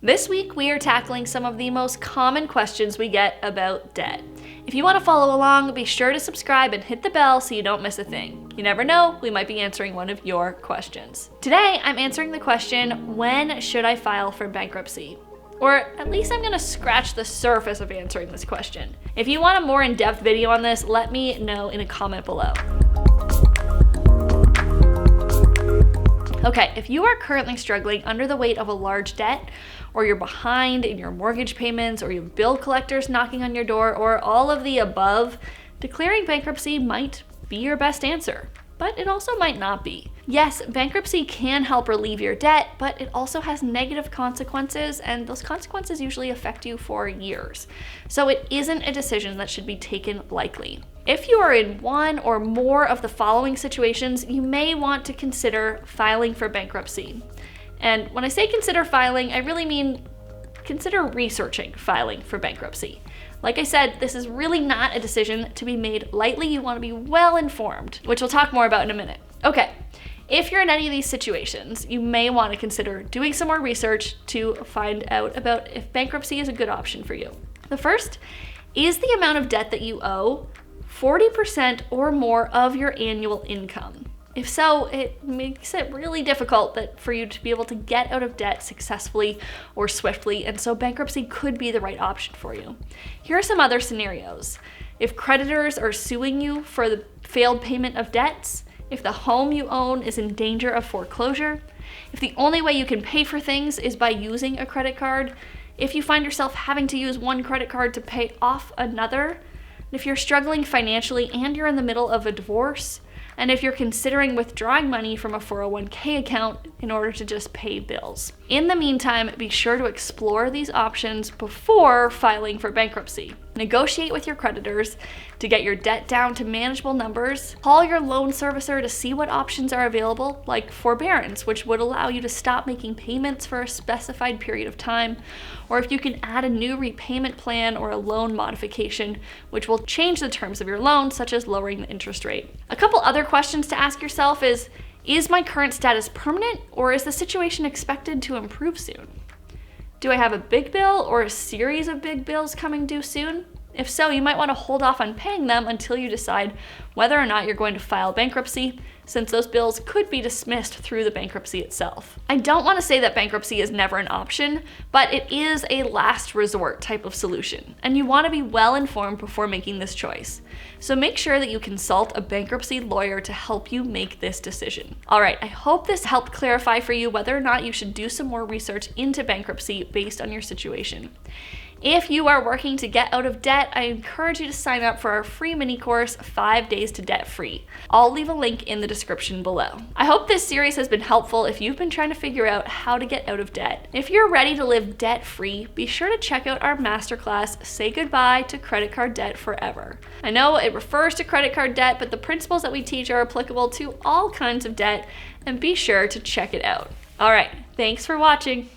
This week, we are tackling some of the most common questions we get about debt. If you want to follow along, be sure to subscribe and hit the bell so you don't miss a thing. You never know, we might be answering one of your questions. Today, I'm answering the question, when should I file for bankruptcy? Or at least I'm gonna scratch the surface of answering this question. If you want a more in-depth video on this, let me know in a comment below. Okay, if you are currently struggling under the weight of a large debt, or you're behind in your mortgage payments, or you have bill collectors knocking on your door, or all of the above, declaring bankruptcy might be your best answer, but it also might not be. Yes, bankruptcy can help relieve your debt, but it also has negative consequences, and those consequences usually affect you for years. So it isn't a decision that should be taken lightly. If you are in one or more of the following situations, you may want to consider filing for bankruptcy. And when I say consider filing, I really mean consider researching filing for bankruptcy. Like I said, this is really not a decision to be made lightly. You want to be well informed, which we'll talk more about in a minute. Okay, if you're in any of these situations, you may want to consider doing some more research to find out about if bankruptcy is a good option for you. The first is the amount of debt that you owe 40% or more of your annual income. If so, it makes it really difficult for you to be able to get out of debt successfully or swiftly, and so bankruptcy could be the right option for you. Here are some other scenarios. If creditors are suing you for the failed payment of debts, if the home you own is in danger of foreclosure, if the only way you can pay for things is by using a credit card, if you find yourself having to use one credit card to pay off another, if you're struggling financially and you're in the middle of a divorce, and if you're considering withdrawing money from a 401k account in order to just pay bills. In the meantime, be sure to explore these options before filing for bankruptcy. Negotiate with your creditors to get your debt down to manageable numbers. Call your loan servicer to see what options are available, like forbearance, which would allow you to stop making payments for a specified period of time, or if you can add a new repayment plan or a loan modification, which will change the terms of your loan, such as lowering the interest rate. A couple other questions to ask yourself is my current status permanent, or is the situation expected to improve soon? Do I have a big bill or a series of big bills coming due soon? If so, you might want to hold off on paying them until you decide whether or not you're going to file bankruptcy, since those bills could be dismissed through the bankruptcy itself. I don't want to say that bankruptcy is never an option, but it is a last resort type of solution, and you want to be well informed before making this choice. So make sure that you consult a bankruptcy lawyer to help you make this decision. All right, I hope this helped clarify for you whether or not you should do some more research into bankruptcy based on your situation. If you are working to get out of debt, I encourage you to sign up for our free mini course, 5 Days to Debt Free. I'll leave a link in the description below. I hope this series has been helpful if you've been trying to figure out how to get out of debt. If you're ready to live debt-free, be sure to check out our masterclass, Say Goodbye to Credit Card Debt Forever. I know it refers to credit card debt, but the principles that we teach are applicable to all kinds of debt, and be sure to check it out. All right, thanks for watching.